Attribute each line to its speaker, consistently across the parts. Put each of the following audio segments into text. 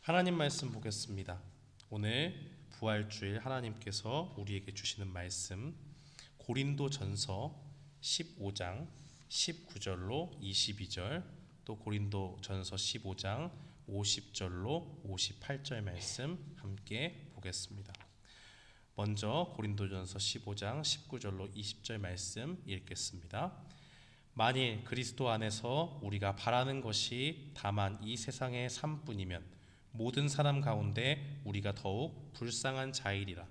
Speaker 1: 하나님 말씀 보겠습니다. 오늘 부활주일 하나님께서 우리에게 주시는 말씀 고린도전서 15장 19절로 22절, 또 고린도전서 15장 50절로 58절 말씀 함께 보겠습니다. 먼저 고린도전서 15장 19절로 20절 말씀 읽겠습니다. 만일 그리스도 안에서 우리가 바라는 것이 다만 이 세상의 삶뿐이면 모든 사람 가운데 우리가 더욱 불쌍한 자이리라.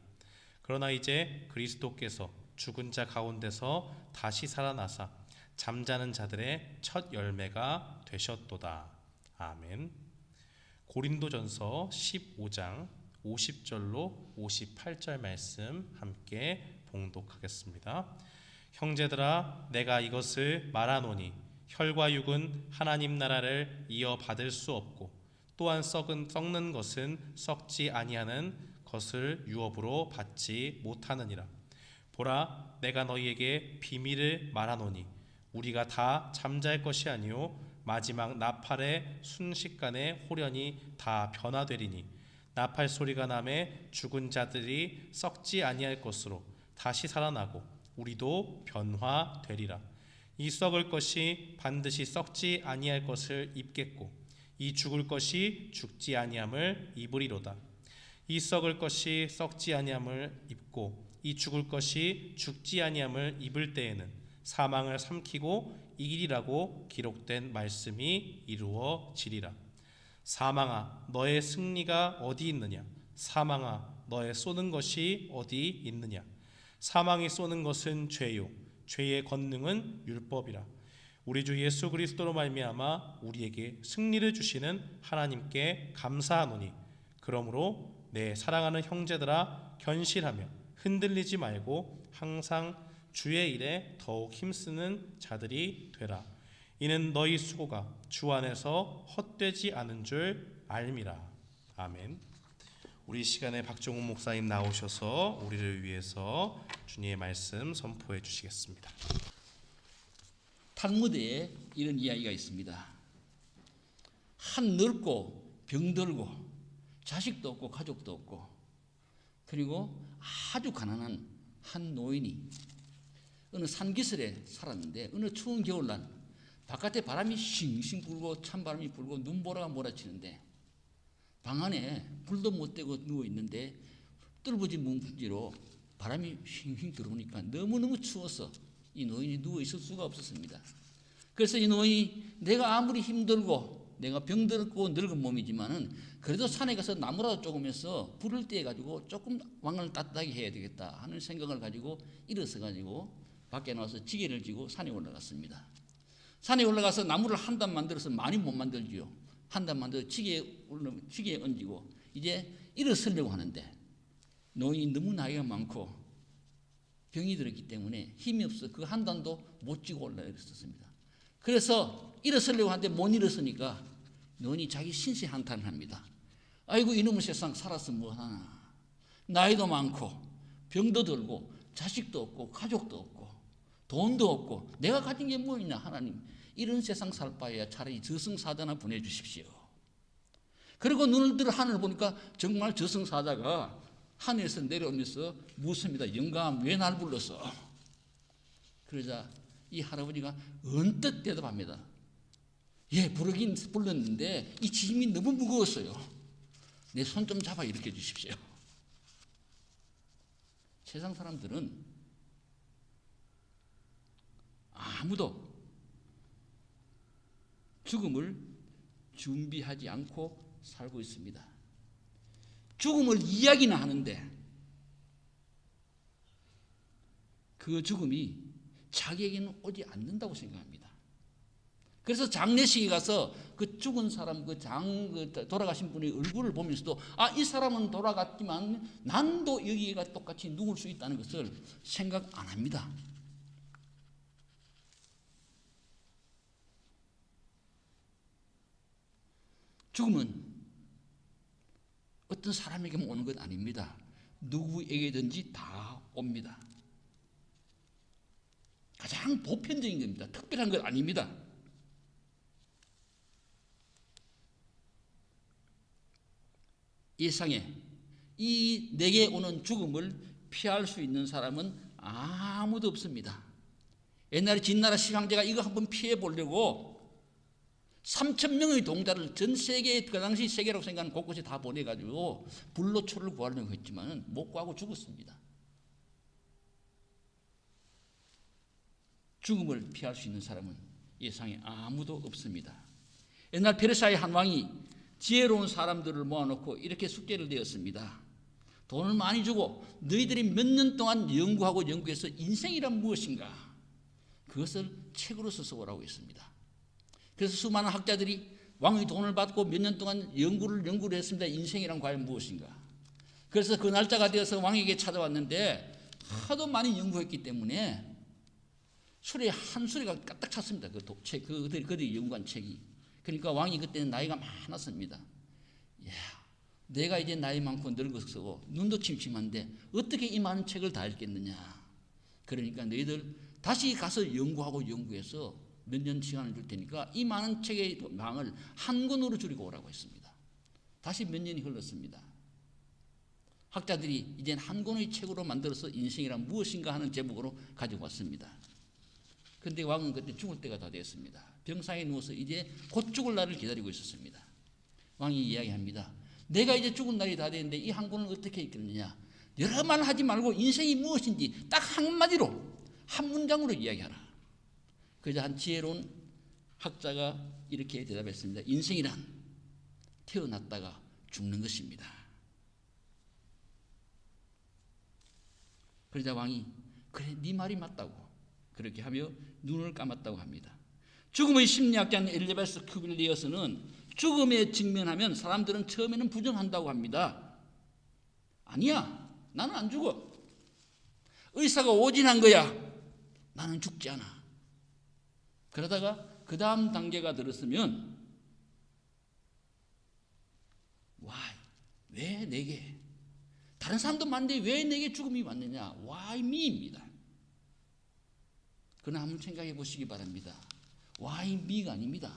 Speaker 1: 그러나 이제 그리스도께서 죽은 자 가운데서 다시 살아나사 잠자는 자들의 첫 열매가 되셨도다. 아멘. 고린도전서 15장 50절로 58절 말씀 함께 봉독하겠습니다. 형제들아, 내가 이것을 말하노니 혈과 육은 하나님 나라를 이어받을 수 없고 또한 썩는 것은 썩지 아니하는 것을 유업으로 받지 못하느니라. 보라, 내가 너희에게 비밀을 말하노니 우리가 다 잠잘 것이 아니요 마지막 나팔의 순식간에 호련히 다 변화되리니 나팔 소리가 나매 죽은 자들이 썩지 아니할 것으로 다시 살아나고 우리도 변화되리라. 이 썩을 것이 반드시 썩지 아니할 것을 입겠고 이 죽을 것이 죽지 아니함을 입으리로다. 이 썩을 것이 썩지 아니함을 입고 이 죽을 것이 죽지 아니함을 입을 때에는 사망을 삼키고 이기리라고 기록된 말씀이 이루어지리라. 사망아, 너의 승리가 어디 있느냐? 사망아, 너의 쏘는 것이 어디 있느냐? 사망이 쏘는 것은 죄요, 죄의 권능은 율법이라. 우리 주 예수 그리스도로 말미암아 우리에게 승리를 주시는 하나님께 감사하노니 그러므로 내 사랑하는 형제들아, 견실하며 흔들리지 말고 항상 주의 일에 더욱 힘쓰는 자들이 되라. 이는 너희 수고가 주 안에서 헛되지 않은 줄 알미라. 아멘. 우리 시간에 박종훈 목사님 나오셔서 우리를 위해서 주님의 말씀 선포해 주시겠습니다.
Speaker 2: 탈무드에 이런 이야기가 있습니다. 한 늙고 병들고 자식도 없고 가족도 없고 그리고 아주 가난한 한 노인이 어느 산기슭에 살았는데 어느 추운 겨울날 바깥에 바람이 싱싱 불고 찬바람이 불고 눈보라가 몰아치는데 방 안에 불도 못 떼고 누워있는데 뚫어진 문지로 바람이 싱싱 들어오니까 너무너무 추워서 이 노인이 누워있을 수가 없었습니다. 그래서 이 노인이 내가 아무리 힘들고 내가 병들고 늙은 몸이지만은 그래도 산에 가서 나무라도 조금해서 불을 떼가지고 조금 왕을 따뜻하게 해야 되겠다 하는 생각을 가지고 일어서가지고 밖에 나와서 지게를 지고 산에 올라갔습니다. 산에 올라가서 나무를 한 단 만들어서 많이 못 만들지요. 한 단 만들어서 지게에 얹고 이제 일어서려고 하는데 노인이 너무 나이가 많고 병이 들었기 때문에 힘이 없어 그 한 단도 못 쥐고 올라갔었습니다. 그래서 일어서려고 하는데 못 일어서니까 노인이 자기 신세 한탄을 합니다. 아이고 이놈의 세상 살아서 뭐하나. 나이도 많고 병도 들고 자식도 없고 가족도 없고 돈도 없고 내가 가진 게 뭐 있나. 하나님, 이런 세상 살 바에야 차라리 저승사자나 보내주십시오. 그리고 눈을 들어 하늘을 보니까 정말 저승사자가 하늘에서 내려오면서 묻습니다. 영감, 왜 날 불렀어? 그러자 이 할아버지가 언뜻 대답합니다. 예, 부르긴 불렀는데 이 짐이 너무 무거웠어요. 내 손 좀 잡아 일으켜 주십시오. 세상 사람들은 아무도 죽음을 준비하지 않고 살고 있습니다. 죽음을 이야기는 하는데 그 죽음이 자기에게는 오지 않는다고 생각합니다. 그래서 장례식에 가서 그 죽은 사람, 돌아가신 분의 얼굴을 보면서도 이 사람은 돌아갔지만 난도 여기가 똑같이 누울 수 있다는 것을 생각 안 합니다. 죽음은 어떤 사람에게만 오는 것 아닙니다. 누구에게든지 다 옵니다. 가장 보편적인 겁니다. 특별한 것 아닙니다. 세상에 이 내게 오는 죽음을 피할 수 있는 사람은 아무도 없습니다. 옛날에 진나라 시황제가 이거 한번 피해 보려고 3,000명의 동자를 전 세계, 그 당시 세계라고 생각하는 곳곳에 다 보내가지고 불로초를 구하려고 했지만 못 구하고 죽었습니다. 죽음을 피할 수 있는 사람은 이 세상에 아무도 없습니다. 옛날 페르시아의 한 왕이 지혜로운 사람들을 모아놓고 이렇게 숙제를 내었습니다. 돈을 많이 주고 너희들이 몇 년 동안 연구해서 인생이란 무엇인가 그것을 책으로 써서 오라고 했습니다. 그래서 수많은 학자들이 왕의 돈을 받고 몇 년 동안 연구를 했습니다. 인생이란 과연 무엇인가. 그래서 그 날짜가 되어서 왕에게 찾아왔는데 하도 많이 연구했기 때문에 수레 한 수레가 까딱 찼습니다. 그들이 연구한 책이. 그러니까 왕이 그때는 나이가 많았습니다. 야, 내가 이제 나이 많고 늙었고 눈도 침침한데 어떻게 이 많은 책을 다 읽겠느냐. 그러니까 너희들 다시 가서 연구해서 몇 년 시간을 줄 테니까 이 많은 책의 망을 한 권으로 줄이고 오라고 했습니다. 다시 몇 년이 흘렀습니다. 학자들이 이젠 한 권의 책으로 만들어서 인생이란 무엇인가 하는 제목으로 가지고 왔습니다. 그런데 왕은 그때 죽을 때가 다 됐습니다. 병상에 누워서 이제 곧 죽을 날을 기다리고 있었습니다. 왕이 이야기합니다. 내가 이제 죽을 날이 다 됐는데 이 한 권을 어떻게 읽겠느냐. 여러 말 하지 말고 인생이 무엇인지 딱 한마디로 한 문장으로 이야기하라. 그래서 한 지혜로운 학자가 이렇게 대답했습니다. 인생이란 태어났다가 죽는 것입니다. 그러자 왕이 그래 네 말이 맞다고 그렇게 하며 눈을 감았다고 합니다. 죽음의 심리학자인 엘리자베스 큐빌리어스는 죽음에 직면하면 사람들은 처음에는 부정한다고 합니다. 아니야, 나는 안 죽어. 의사가 오진한 거야. 나는 죽지 않아. 그러다가 그 다음 단계가 들었으면 왜 내게? 다른 사람도 많은데 왜 내게 죽음이 왔느냐? Why me입니다. 그러나 한번 생각해 보시기 바랍니다. Why me가 아닙니다.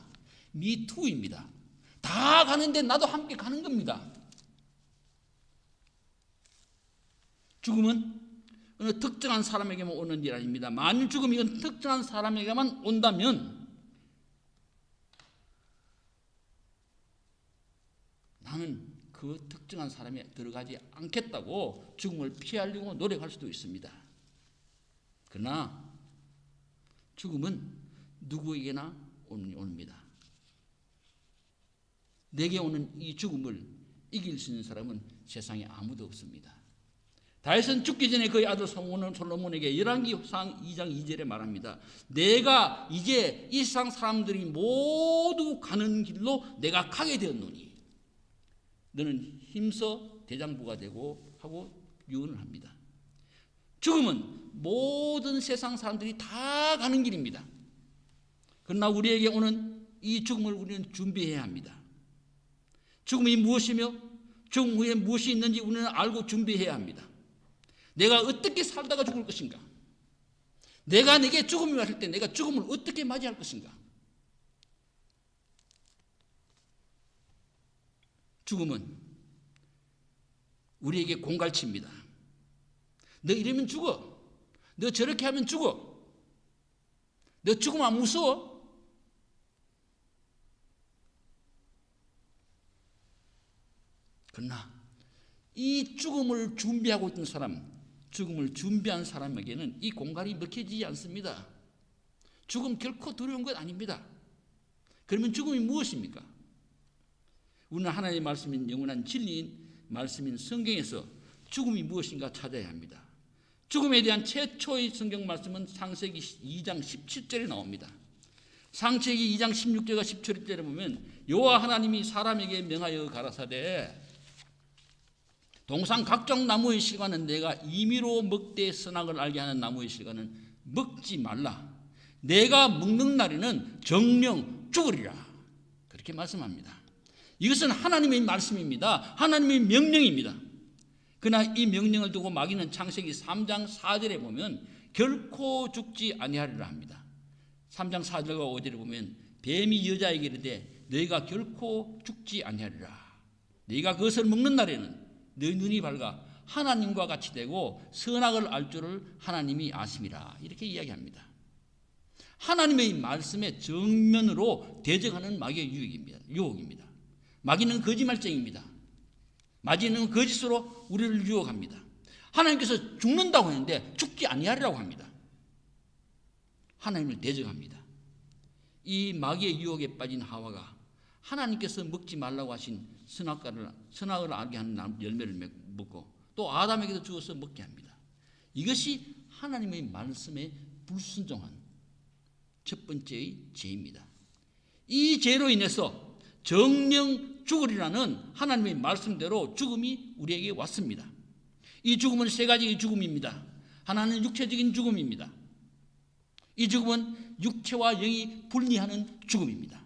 Speaker 2: Me too입니다. 다 가는데 나도 함께 가는 겁니다. 죽음은 어느 특정한 사람에게만 오는 일 아닙니다. 만일 죽음이 어느 특정한 사람에게만 온다면 나는 그 특정한 사람에 들어가지 않겠다고 죽음을 피하려고 노력할 수도 있습니다. 그러나 죽음은 누구에게나 옵니다. 내게 오는 이 죽음을 이길 수 있는 사람은 세상에 아무도 없습니다. 다윗은 죽기 전에 그의 아들 솔로몬에게 열왕기상 2장 2절에 말합니다. 내가 이제 이 세상 사람들이 모두 가는 길로 내가 가게 되었노니 너는 힘써 대장부가 되고 하고 유언을 합니다. 죽음은 모든 세상 사람들이 다 가는 길입니다. 그러나 우리에게 오는 이 죽음을 우리는 준비해야 합니다. 죽음이 무엇이며 죽음 후에 무엇이 있는지 우리는 알고 준비해야 합니다. 내가 어떻게 살다가 죽을 것인가? 내게 죽음이 왔을 때 내가 죽음을 어떻게 맞이할 것인가? 죽음은 우리에게 공갈치입니다. 너 이러면 죽어. 너 저렇게 하면 죽어. 너 죽음 안 무서워? 그러나 이 죽음을 준비하고 있는 사람, 죽음을 준비한 사람에게는 이 공갈이 먹혀지지 않습니다. 죽음 결코 두려운 것 아닙니다. 그러면 죽음이 무엇입니까? 우리는 하나님의 말씀인 영원한 진리인 말씀인 성경에서 죽음이 무엇인가 찾아야 합니다. 죽음에 대한 최초의 성경 말씀은 창세기 2장 17절에 나옵니다. 창세기 2장 16절과 17절에 보면 여호와 하나님이 사람에게 명하여 가라사대 동산 각종 나무의 실과는 내가 임의로 먹되 선악을 알게 하는 나무의 실과는 먹지 말라. 내가 먹는 날에는 정령 죽으리라. 그렇게 말씀합니다. 이것은 하나님의 말씀입니다. 하나님의 명령입니다. 그러나 이 명령을 두고 마귀는 창세기 3장 4절에 보면 결코 죽지 아니하리라 합니다. 3장 4절과 5절에 보면 뱀이 여자에게 이르되 너희가 결코 죽지 아니하리라. 네가 그것을 먹는 날에는 너희 눈이 밝아 하나님과 같이 되고 선악을 알 줄을 하나님이 아심이라. 이렇게 이야기합니다. 하나님의 말씀에 정면으로 대적하는 마귀의 유혹입니다. 마귀는 거짓말쟁이입니다. 마귀는 거짓으로 우리를 유혹합니다. 하나님께서 죽는다고 했는데 죽지 아니하리라고 합니다. 하나님을 대적합니다. 이 마귀의 유혹에 빠진 하와가 하나님께서 먹지 말라고 하신 선악을 알게 하는 열매를 먹고 또 아담에게도 주어서 먹게 합니다. 이것이 하나님의 말씀에 불순종한 첫 번째의 죄입니다. 이 죄로 인해서 정령 죽으리라는 하나님의 말씀대로 죽음이 우리에게 왔습니다. 이 죽음은 세 가지의 죽음입니다. 하나는 육체적인 죽음입니다. 이 죽음은 육체와 영이 분리하는 죽음입니다.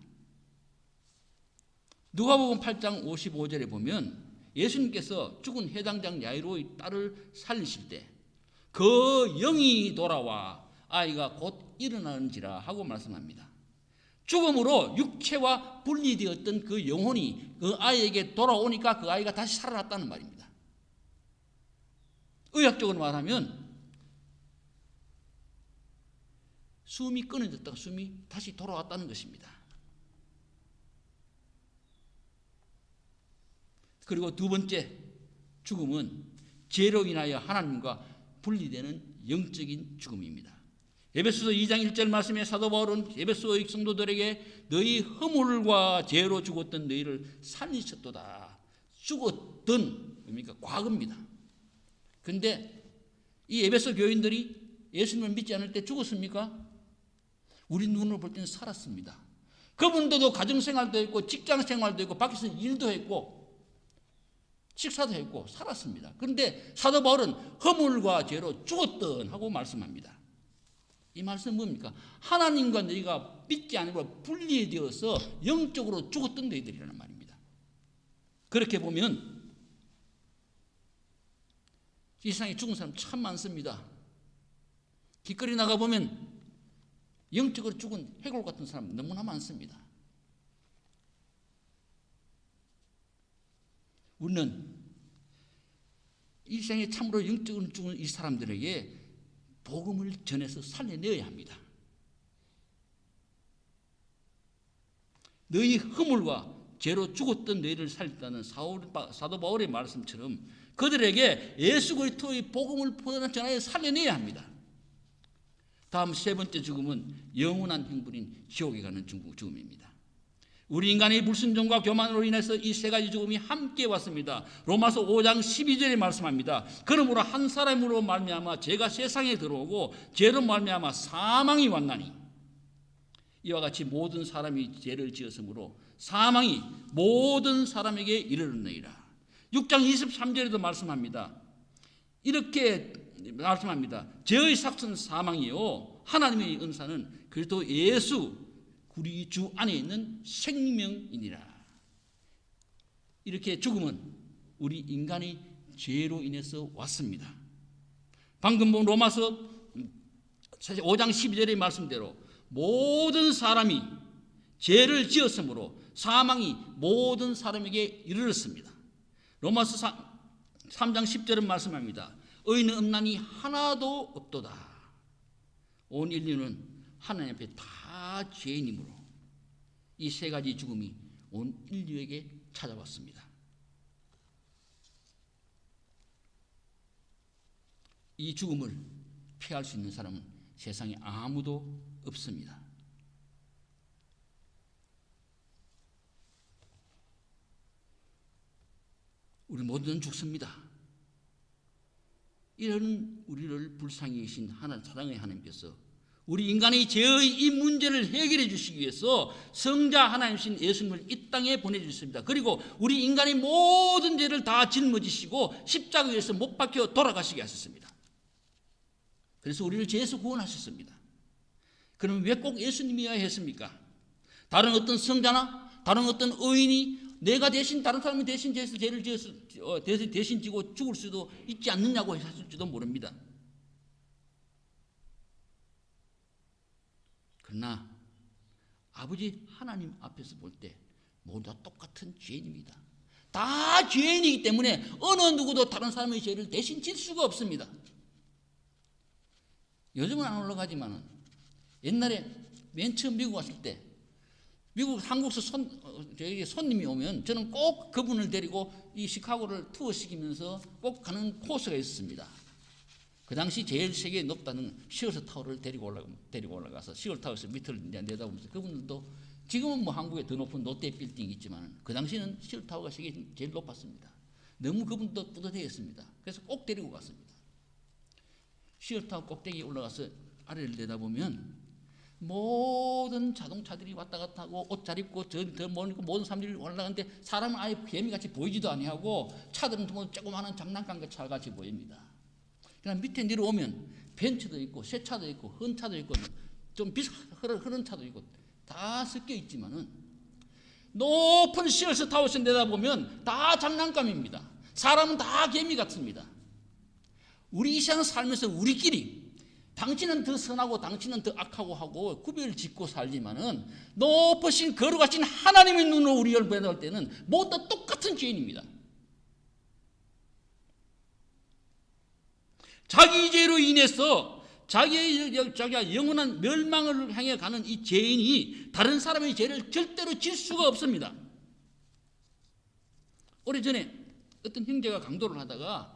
Speaker 2: 누가복음 8장 55절에 보면 예수님께서 죽은 해당장 야이로의 딸을 살리실 때 그 영이 돌아와 아이가 곧 일어나는지라 하고 말씀합니다. 죽음으로 육체와 분리되었던 그 영혼이 그 아이에게 돌아오니까 그 아이가 다시 살아났다는 말입니다. 의학적으로 말하면 숨이 끊어졌다가 숨이 다시 돌아왔다는 것입니다. 그리고 두 번째 죽음은 죄로 인하여 하나님과 분리되는 영적인 죽음입니다. 에베소서 2장 1절 말씀에 사도 바울은 에베소의 성도들에게 너희 허물과 죄로 죽었던 너희를 살리셨도다. 죽었던 뭡니까? 과거입니다. 그런데 이 에베소 교인들이 예수님을 믿지 않을 때 죽었습니까? 우리 눈으로 볼 때는 살았습니다. 그분들도 가정생활도 했고 직장생활도 했고 밖에서 일도 했고 식사도 했고 살았습니다. 그런데 사도 바울은 허물과 죄로 죽었던 하고 말씀합니다. 이 말씀은 뭡니까? 하나님과 너희가 믿지 않으므로 분리되어서 영적으로 죽었던 너희들이라는 말입니다. 그렇게 보면 이 세상에 죽은 사람 참 많습니다. 길거리 나가보면 영적으로 죽은 해골 같은 사람 너무나 많습니다. 우리는 이 세상에 참으로 영적으로 죽은 이 사람들에게 복음을 전해서 살려내어야 합니다. 너희 허물과 죄로 죽었던 너희를 살렸다는 사도 바울의 말씀처럼 그들에게 예수 그리스도의 복음을 전하여 살려내야 합니다. 다음 세 번째 죽음은 영원한 행불인 지옥에 가는 죽음입니다. 우리 인간의 불순종과 교만으로 인해서 이 세 가지 죽음이 함께 왔습니다. 로마서 5장 12절에 말씀합니다. 그러므로 한 사람으로 말미암아 죄가 세상에 들어오고 죄로 말미암아 사망이 왔나니 이와 같이 모든 사람이 죄를 지었으므로 사망이 모든 사람에게 이르렀느니라. 6장 23절에도 말씀합니다. 이렇게 말씀합니다. 죄의 삭은 사망이요 하나님의 은사는 그리스도 예수 우리 주 안에 있는 생명이니라. 이렇게 죽음은 우리 인간의 죄로 인해서 왔습니다. 방금 본 로마서 5장 12절의 말씀대로 모든 사람이 죄를 지었으므로 사망이 모든 사람에게 이르렀습니다. 로마서 3장 10절은 말씀합니다. 의인은 없나니 하나도 없도다. 온 인류는 하나님 앞에 다 죄인이므로 이 세 가지 죽음이 온 인류에게 찾아왔습니다. 이 죽음을 피할 수 있는 사람은 세상에 아무도 없습니다. 우리 모두는 죽습니다. 이런 우리를 불쌍히 여기신 사랑의 하나님께서 우리 인간의 죄의 이 문제를 해결해 주시기 위해서 성자 하나님이신 예수님을 이 땅에 보내주셨습니다. 그리고 우리 인간의 모든 죄를 다 짊어지시고 십자가 위에서 못 박혀 돌아가시게 하셨습니다. 그래서 우리를 죄에서 구원하셨습니다. 그럼 왜 꼭 예수님이어야 했습니까? 다른 어떤 성자나 다른 어떤 의인이 내가 대신 다른 사람이 대신 죄를 대신 지고 죽을 수도 있지 않느냐고 하실지도 모릅니다. 그러나 아버지 하나님 앞에서 볼 때 모두 다 똑같은 죄인입니다. 다 죄인이기 때문에 어느 누구도 다른 사람의 죄를 대신 질 수가 없습니다. 요즘은 안 올라가지만 옛날에 맨 처음 미국 왔을 때 미국 한국에서 손님이 오면 저는 꼭 그분을 데리고 이 시카고를 투어시키면서 꼭 가는 코스가 있었습니다. 그 당시 제일 세계 높다는 시어스 타워를 데리고 올라가서 시어스 타워에서 밑을 내다보면서 그분들도 지금은 뭐 한국에 더 높은 롯데 빌딩이 있지만 그 당시는 시어스 타워가 세계 제일 높았습니다. 너무 그분도 뿌듯해했습니다. 그래서 꼭 데리고 갔습니다. 시어스 타워 꼭대기에 올라가서 아래를 내다보면 모든 자동차들이 왔다 갔다 하고 옷 잘 입고 저 모든 사람들이 올라가는데 사람은 아예 개미같이 보이지도 아니하고 차들은 뭐 조그마한 장난감 차같이 보입니다. 그냥 밑에 내려오면 벤츠도 있고 새 차도 있고 헌 차도 있고 좀 흐른 차도 있고 다 섞여 있지만은 높은 시어스 타워에서 내다보면 다 장난감입니다. 사람은 다 개미 같습니다. 우리 이 세상 살면서 우리끼리 당신은 더 선하고 당신은 더 악하고 하고 구별 짓고 살지만은 높으신 거룩하신 하나님의 눈으로 우리를 보낼 때는 모두 다 똑같은 죄인입니다. 자기 죄로 인해서 자기가 영원한 멸망을 향해 가는 이 죄인이 다른 사람의 죄를 절대로 질 수가 없습니다. 오래전에 어떤 형제가 강도를 하다가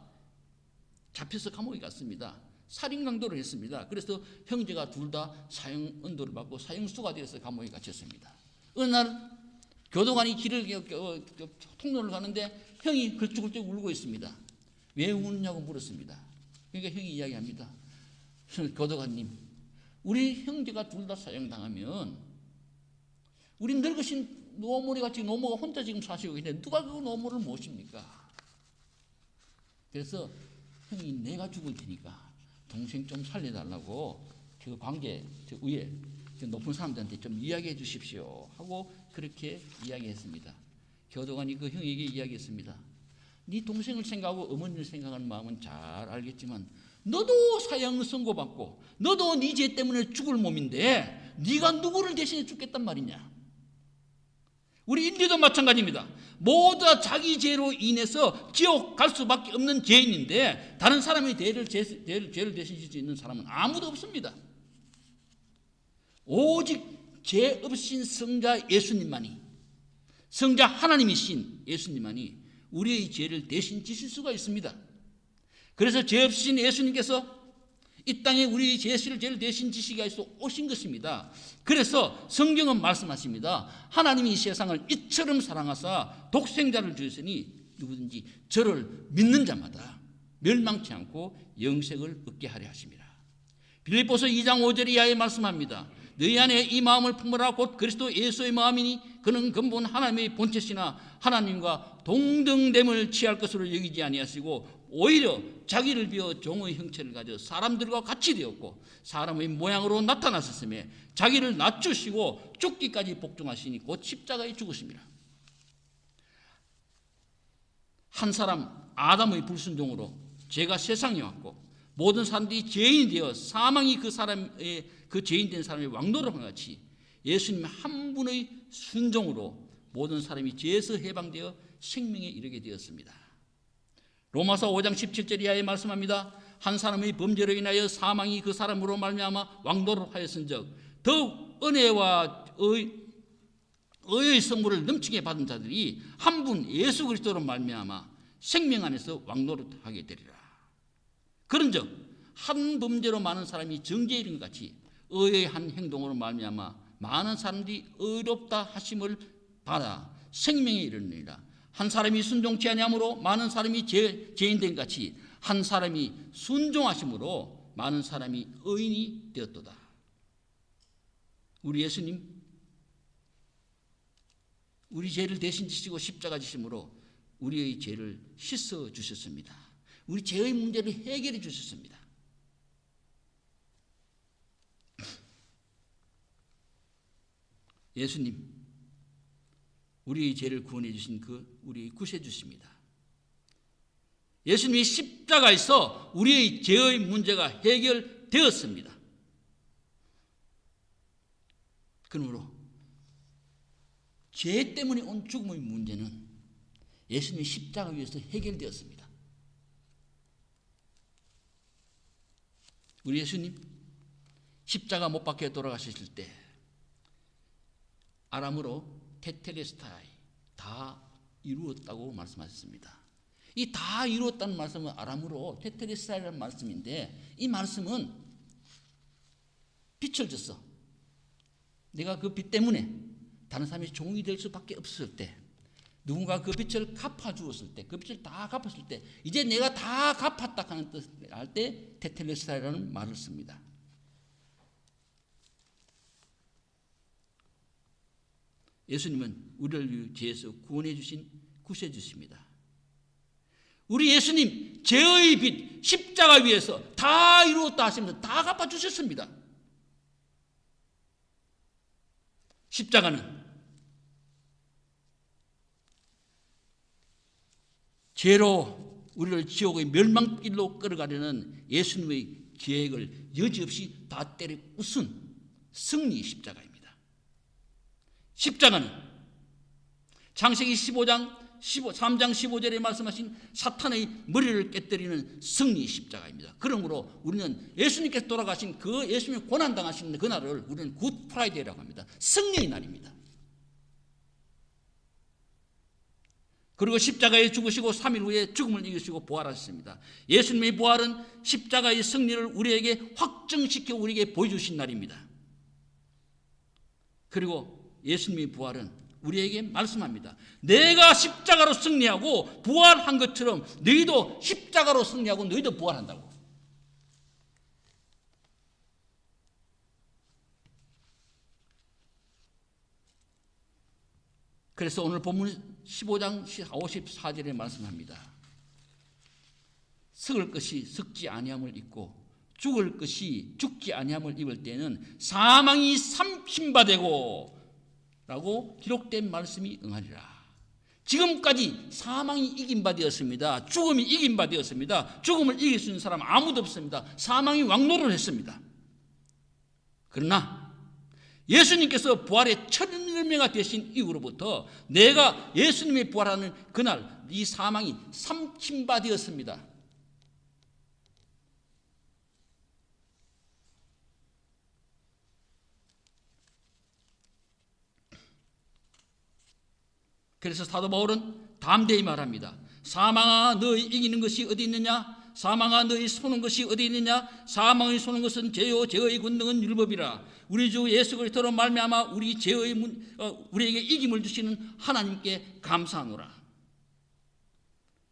Speaker 2: 잡혀서 감옥에 갔습니다. 살인 강도를 했습니다. 그래서 형제가 둘 다 사형 언도를 받고 사형수가 되어서 감옥에 갇혔습니다. 어느 날 교도관이 길을 통로를 가는데 형이 걸쭉걸쭉 울고 있습니다. 왜 우느냐고 물었습니다. 그러니까 형이 이야기합니다. 교도관님, 우리 형제가 둘 다 사형당하면 우리 늙으신 노모리같이 노모가 혼자 지금 사시고 있는데 누가 그 노모를 모십니까? 그래서 형이 내가 죽을 테니까 동생 좀 살려달라고 그 관계 저 위에 저 높은 사람들한테 좀 이야기해 주십시오 하고 그렇게 이야기했습니다. 교도관이 그 형에게 이야기했습니다. 네 동생을 생각하고 어머니를 생각하는 마음은 잘 알겠지만 너도 사형 선고받고 너도 네 죄 때문에 죽을 몸인데 네가 누구를 대신해 죽겠단 말이냐. 우리 인류도 마찬가지입니다. 모두 다 자기 죄로 인해서 지옥 갈 수밖에 없는 죄인인데 다른 사람의 죄를 대신할 수 있는 사람은 아무도 없습니다. 오직 죄 없인 성자 예수님만이, 성자 하나님이신 예수님만이 우리의 죄를 대신 지실 수가 있습니다. 그래서 죄 없으신 예수님께서 이 땅에 우리의 죄를 대신 지시기 위해서 오신 것입니다. 그래서 성경은 말씀하십니다. 하나님이 이 세상을 이처럼 사랑하사 독생자를 주셨으니 누구든지 저를 믿는 자마다 멸망치 않고 영생을 얻게 하려 하십니다. 빌립보서 2장 5절 이하에 말씀합니다. 너희 안에 이 마음을 품으라 곧 그리스도 예수의 마음이니 그는 근본 하나님의 본체시나 하나님과 동등됨을 취할 것으로 여기지 아니하시고 오히려 자기를 비워 종의 형체를 가져 사람들과 같이 되었고 사람의 모양으로 나타나셨으며 자기를 낮추시고 죽기까지 복종하시니 곧 십자가에 죽으십니다. 한 사람 아담의 불순종으로 죄가 세상에 왔고 모든 사람들이 죄인이 되어 사망이 그 죄인 된 사람의 왕노릇한 같이 예수님 한 분의 순종으로 모든 사람이 죄에서 해방되어 생명에 이르게 되었습니다. 로마서 5장 17절 이하에 말씀합니다. 한 사람의 범죄로 인하여 사망이 그 사람으로 말미암아 왕노릇하였은즉 더욱 은혜와 의의 선물을 넘치게 받은 자들이 한 분 예수 그리스도로 말미암아 생명 안에서 왕노릇하게 되리라. 그런즉 한 범죄로 많은 사람이 정죄에 이른 것 같이 의의 한 행동으로 말미암아 많은 사람들이 의롭다 하심을 받아 생명에 이르느니라. 한 사람이 순종치 아니함으로 많은 사람이 죄인 된 같이 한 사람이 순종하심으로 많은 사람이 의인이 되었도다. 우리 예수님 우리 죄를 대신 지시고 십자가 지심으로 우리의 죄를 씻어 주셨습니다. 우리 죄의 문제를 해결해 주셨습니다. 예수님 우리의 죄를 구원해 주신 우리 구세 주십니다. 예수님이 십자가에서 우리의 죄의 문제가 해결되었습니다. 그러므로 죄 때문에 온 죽음의 문제는 예수님의 십자가 위에서 해결되었습니다. 우리 예수님 십자가 못 박혀 돌아가셨을 때 아람어로 테텔레스타이, 다 이루었다고 말씀하셨습니다. 이 다 이루었다는 말씀은 아람어로 테텔레스타이라는 말씀인데, 이 말씀은 빛을 줬어. 내가 그 빛 때문에 다른 사람이 종이 될 수밖에 없을 때, 누군가 그 빛을 갚아주었을 때, 그 빛을 다 갚았을 때, 이제 내가 다 갚았다 하는 뜻을 알 때 테텔레스타이라는 말을 씁니다. 예수님은 우리를 죄에서 구원해 주신 구세주십니다. 우리 예수님 죄의 빛 십자가 위에서 다 이루었다 하시면서 다 갚아주셨습니다. 십자가는 죄로 우리를 지옥의 멸망길로 끌어가려는 예수님의 계획을 여지없이 다 때려 부순 승리 십자가입니다. 십자가는 창세기 15장 3장 15절에 말씀하신 사탄의 머리를 깨뜨리는 승리 십자가입니다. 그러므로 우리는 예수님께서 돌아가신 그 예수님이 고난당하신 그날을 우리는 굿 프라이데이라고 합니다. 승리의 날입니다. 그리고 십자가에 죽으시고 3일 후에 죽음을 이기시고 부활하셨습니다. 예수님의 부활은 십자가의 승리를 우리에게 확증시켜 우리에게 보여주신 날입니다. 그리고 예수님의 부활은 우리에게 말씀합니다. 내가 십자가로 승리하고 부활한 것처럼 너희도 십자가로 승리하고 너희도 부활한다고. 그래서 오늘 본문 15장 54절에 말씀합니다. 썩을 것이 썩지 아니함을 입고 죽을 것이 죽지 아니함을 입을 때는 사망이 삼킨바되고 라고 기록된 말씀이 응하리라. 지금까지 사망이 이긴 바 되었습니다. 죽음이 이긴 바 되었습니다. 죽음을 이길 수 있는 사람 아무도 없습니다. 사망이 왕노를 했습니다. 그러나 예수님께서 부활의 첫 열매가 되신 이후로부터 내가 예수님이 부활하는 그날 이 사망이 삼킨 바 되었습니다. 그래서 사도 바울은 담대히 말합니다. 사망아 너희 이기는 것이 어디 있느냐? 사망아 너희 쏘는 것이 어디 있느냐? 사망의 쏘는 것은 죄요 죄의 권능은 율법이라. 우리 주 예수 그리스도로 말미암아 우리에게 이김을 주시는 하나님께 감사하노라.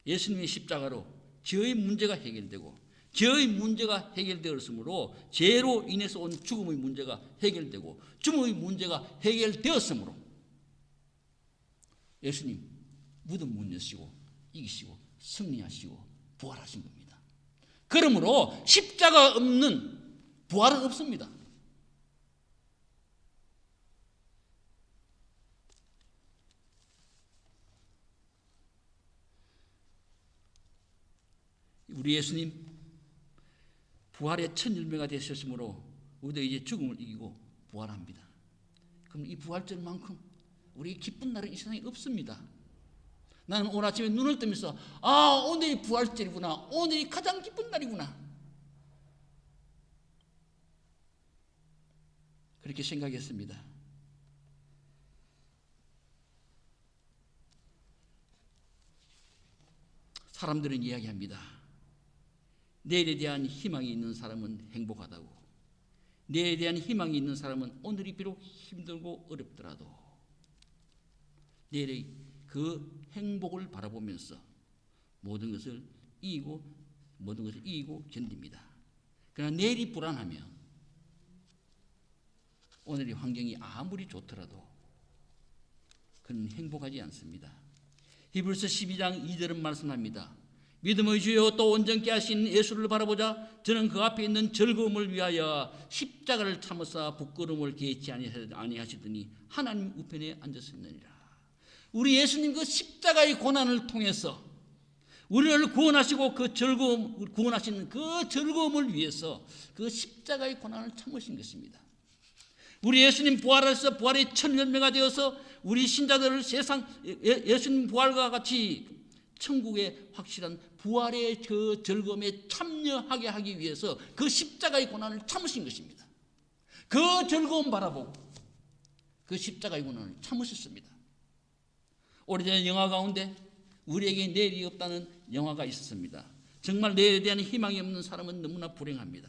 Speaker 2: 예수님의 십자가로 죄의 문제가 해결되고 죄의 문제가 해결되었으므로 죄로 인해서 온 죽음의 문제가 해결되고 죽음의 문제가 해결되었으므로 예수님 무덤 문 여시고 이기시고 승리하시고 부활하신 겁니다. 그러므로 십자가 없는 부활은 없습니다. 우리 예수님 부활의 첫 열매가 되셨으므로 우리도 이제 죽음을 이기고 부활합니다. 그럼 이 부활절만큼 우리 기쁜 날은 이 세상에 없습니다. 나는 오늘 아침에 눈을 뜨면서 오늘이 부활절이구나. 오늘이 가장 기쁜 날이구나. 그렇게 생각했습니다. 사람들은 이야기합니다. 내일에 대한 희망이 있는 사람은 행복하다고. 내일에 대한 희망이 있는 사람은 오늘이 비록 힘들고 어렵더라도 내일의 그 행복을 바라보면서 모든 것을 이기고 견딥니다. 그러나 내일이 불안하면 오늘의 환경이 아무리 좋더라도 그는 행복하지 않습니다. 히브리서 12장 2절은 말씀합니다. 믿음의 주여 또 온전케 하신 예수를 바라보자. 저는 그 앞에 있는 즐거움을 위하여 십자가를 참으사 부끄러움을 개의치 아니하시더니 하나님 우편에 앉으셨느니라. 우리 예수님 그 십자가의 고난을 통해서 우리를 구원하시고 구원하시는 그 즐거움을 위해서 그 십자가의 고난을 참으신 것입니다. 우리 예수님 부활해서 부활의 첫 열매가 되어서 우리 신자들을 세상 예수님 부활과 같이 천국의 확실한 부활의 그 즐거움에 참여하게 하기 위해서 그 십자가의 고난을 참으신 것입니다. 그 즐거움 바라보고 그 십자가의 고난을 참으셨습니다. 오래전에 영화 가운데 우리에게 내일이 없다는 영화가 있었습니다. 정말 내일에 대한 희망이 없는 사람은 너무나 불행합니다.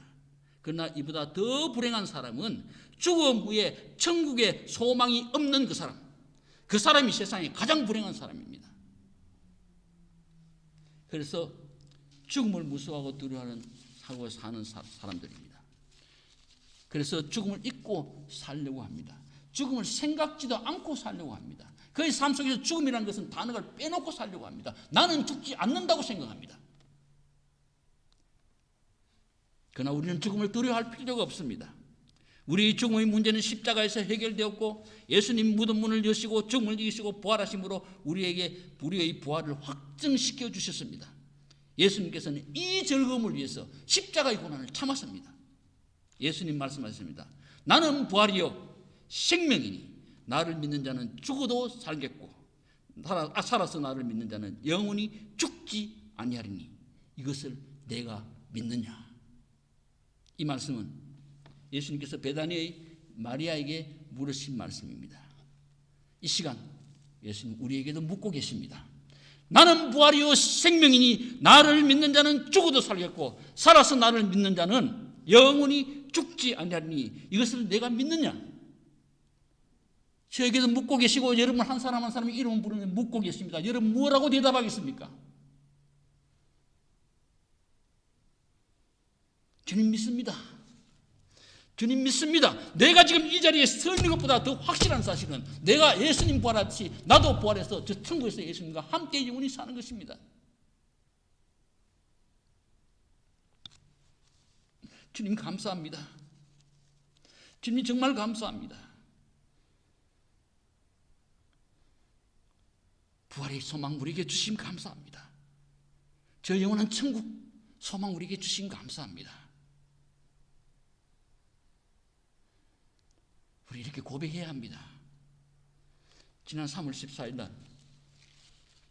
Speaker 2: 그러나 이보다 더 불행한 사람은 죽음 후에 천국에 소망이 없는 그 사람, 그 사람이 세상에 가장 불행한 사람입니다. 그래서 죽음을 무서워하고 두려워하고 사는 사람들입니다. 그래서 죽음을 잊고 살려고 합니다. 죽음을 생각지도 않고 살려고 합니다. 그의 삶 속에서 죽음이라는 것은 단어를 빼놓고 살려고 합니다. 나는 죽지 않는다고 생각합니다. 그러나 우리는 죽음을 두려워할 필요가 없습니다. 우리 죽음의 문제는 십자가에서 해결되었고 예수님 무덤 문을 여시고 죽음을 이기시고 부활하심으로 우리의 부활을 확증시켜 주셨습니다. 예수님께서는 이 즐거움을 위해서 십자가의 고난을 참았습니다. 예수님 말씀하셨습니다. 나는 부활이요 생명이니 나를 믿는 자는 죽어도 살겠고 살아서 나를 믿는 자는 영원히 죽지 아니하리니 이것을 내가 믿느냐. 이 말씀은 예수님께서 베다니의 마리아에게 물으신 말씀입니다. 이 시간 예수님 우리에게도 묻고 계십니다. 나는 부활이요 생명이니 나를 믿는 자는 죽어도 살겠고 살아서 나를 믿는 자는 영원히 죽지 아니하리니 이것을 내가 믿느냐. 저에게도 묻고 계시고 여러분 한 사람 한 사람이 이름을 부르면 묻고 계십니다. 여러분 뭐라고 대답하겠습니까? 주님 믿습니다. 주님 믿습니다. 내가 지금 이 자리에 서 있는 것보다 더 확실한 사실은 내가 예수님 부활하듯이 나도 부활해서 저 천국에서 예수님과 함께 영원히 사는 것입니다. 주님 감사합니다. 주님 정말 감사합니다. 부활의 소망 우리에게 주심 감사합니다. 저 영원한 천국 소망 우리에게 주심 감사합니다. 우리 이렇게 고백해야 합니다. 지난 3월 14일 날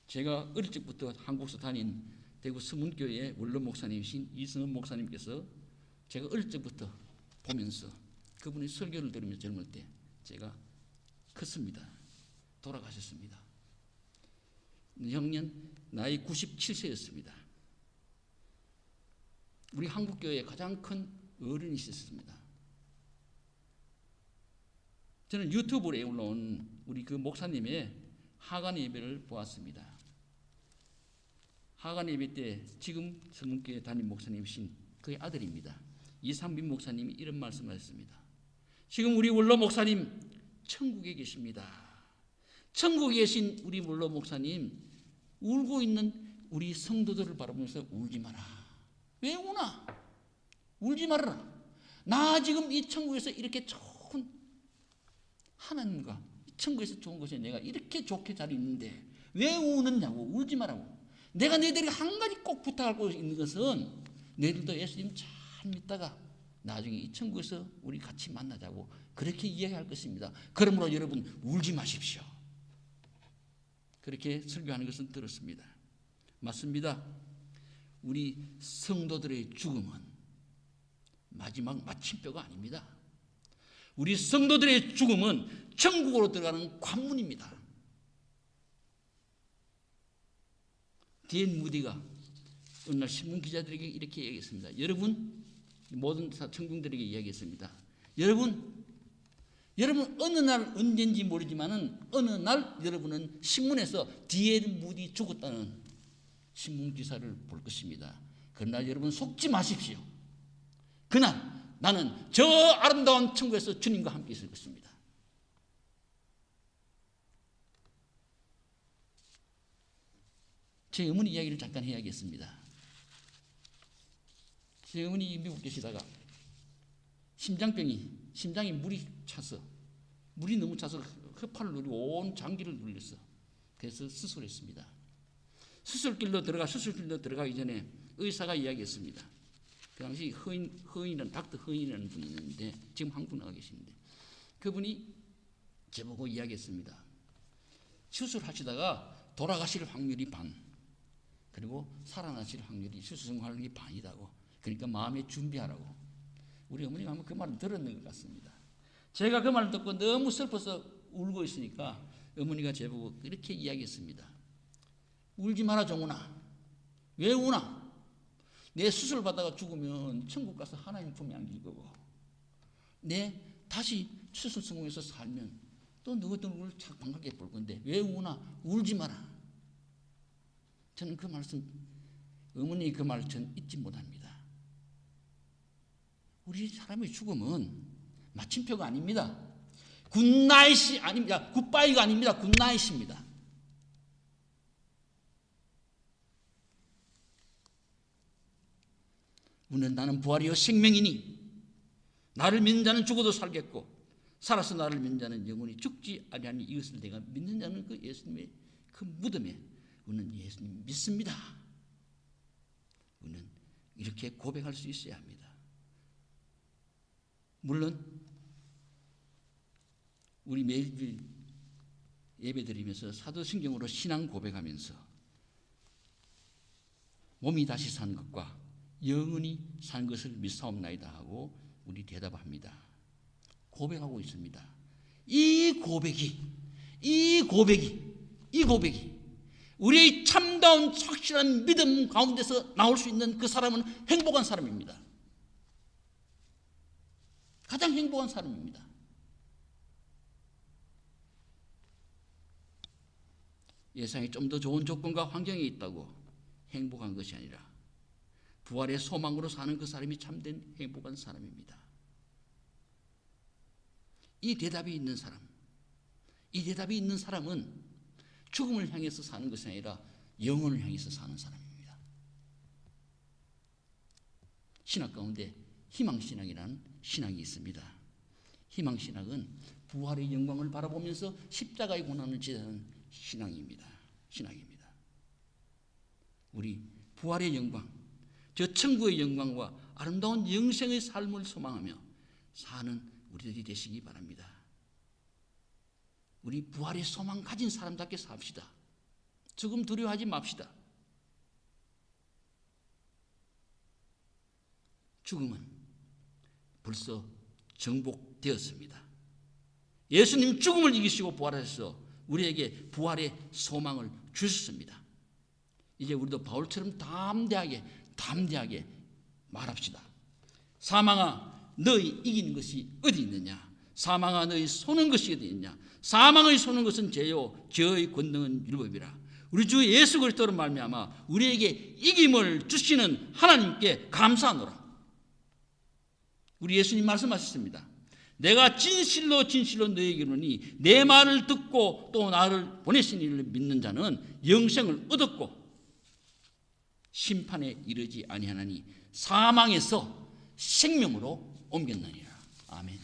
Speaker 2: 제가 어릴 적부터 한국에서 다닌 대구 서문교회 원로 목사님이신 이승원 목사님께서 제가 어릴 적부터 보면서 그분의 설교를 들으며 젊을 때 제가 컸습니다. 돌아가셨습니다. 형년 나이 97세였습니다. 우리 한국교회에 가장 큰 어른이셨습니다. 저는 유튜브에 올라온 우리 그 목사님의 하간 예배를 보았습니다. 하간 예배 때 지금 서문교회 담임 목사님이신 그의 아들입니다. 이상빈 목사님이 이런 말씀을 했습니다. 지금 우리 원로 목사님 천국에 계십니다. 천국에 계신 우리 원로 목사님 울고 있는 우리 성도들을 바라보면서 울지 마라. 왜 우나? 울지 말아라. 나 지금 이 천국에서 이렇게 좋은 하나님과 천국에서 좋은 곳에 내가 이렇게 좋게 잘 있는데 왜 우느냐고. 울지 말라고. 내가 너희들이 한 가지 꼭 부탁하고 있는 것은 너희들도 예수님 잘 믿다가 나중에 이 천국에서 우리 같이 만나자고 그렇게 이야기할 것입니다. 그러므로 여러분 울지 마십시오. 그렇게 설교하는 것은 들었습니다. 맞습니다. 우리 성도들의 죽음은 마지막 마침표가 아닙니다. 우리 성도들의 죽음은 천국으로 들어가는 관문입니다. D.L. 무디가 어느 날 신문 기자들에게 이렇게 얘기했습니다. 여러분, 모든 청중들에게 이야기했습니다. 여러분 어느 날 언젠지 모르지만은 어느 날 여러분은 신문에서 D.L. 무디 죽었다는 신문 기사를 볼 것입니다. 그러나 여러분 속지 마십시오. 그날 나는 저 아름다운 천국에서 주님과 함께 있을 것입니다. 제 어머니 이야기를 잠깐 해야겠습니다. 제 어머니 미국 계시다가 심장이 물이 너무 차서 허파를 누르고 온 장기를 눌렸어. 그래서 수술했습니다. 수술길로 들어가기 전에 의사가 이야기했습니다. 그 당시 닥터 허인이라는 분이 있는데 지금 한국 나가 계시는데 그분이 저보고 이야기했습니다. 수술하시다가 돌아가실 확률이 반, 그리고 살아나실 확률이 수술 성공하는 반이다고. 그러니까 마음에 준비하라고. 우리 어머니가 아마 그 말을 들었는 것 같습니다. 제가 그 말을 듣고 너무 슬퍼서 울고 있으니까 어머니가 저보고 이렇게 이야기했습니다. 울지 마라 종훈아. 왜 우나? 내 수술 받다가 죽으면 천국 가서 하나님 품에 안길 거고, 내 다시 수술 성공해서 살면 또 너희들 얼굴 착 반갑게 볼 건데 왜 우나? 울지 마라. 저는 그 말씀, 어머니 그 말을 전 잊지 못합니다. 우리 사람의 죽음은 마침표가 아닙니다. 굿나잇이 아닙니다. 굿바이가 아닙니다. 굿나잇입니다. 우리는 나는 부활이요 생명이니 나를 믿는 자는 죽어도 살겠고 살아서 나를 믿는 자는 영원히 죽지 아니하니 이것을 내가 믿는 자는 그 예수님의 그 무덤에 우리는 예수님 믿습니다. 우리는 이렇게 고백할 수 있어야 합니다. 물론 우리 매일 예배드리면서 사도신경으로 신앙 고백하면서 몸이 다시 산 것과 영원히 산 것을 믿사옵나이다 하고 우리 대답합니다. 고백하고 있습니다. 이 고백이 우리의 참다운 확실한 믿음 가운데서 나올 수 있는 그 사람은 행복한 사람입니다. 가장 행복한 사람입니다. 예상에 좀 더 좋은 조건과 환경이 있다고 행복한 것이 아니라 부활의 소망으로 사는 그 사람이 참된 행복한 사람입니다. 이 대답이 있는 사람은 죽음을 향해서 사는 것이 아니라 영혼을 향해서 사는 사람입니다. 신학 가운데 희망신학이라는 신학이 있습니다. 희망신학은 부활의 영광을 바라보면서 십자가의 고난을 지다는 신앙입니다. 우리 부활의 영광, 저 천국의 영광과 아름다운 영생의 삶을 소망하며 사는 우리들이 되시기 바랍니다. 우리 부활의 소망 가진 사람답게 삽시다. 죽음 두려워하지 맙시다. 죽음은 벌써 정복되었습니다. 예수님 죽음을 이기시고 부활하셔서 우리에게 부활의 소망을 주셨습니다. 이제 우리도 바울처럼 담대하게 말합시다. 사망아 너희 이기는 것이 어디 있느냐? 사망아 너희 쏘는 것이 어디 있느냐? 사망의 쏘는 것은 죄요 죄의 권능은 율법이라. 우리 주 예수 그리스도로 말미암아 우리에게 이김을 주시는 하나님께 감사하노라. 우리 예수님 말씀하셨습니다. 내가 진실로 너희에게 이르노니 내 말을 듣고 또 나를 보내신 이를 믿는 자는 영생을 얻었고 심판에 이르지 아니하나니 사망에서 생명으로 옮겼느니라. 아멘.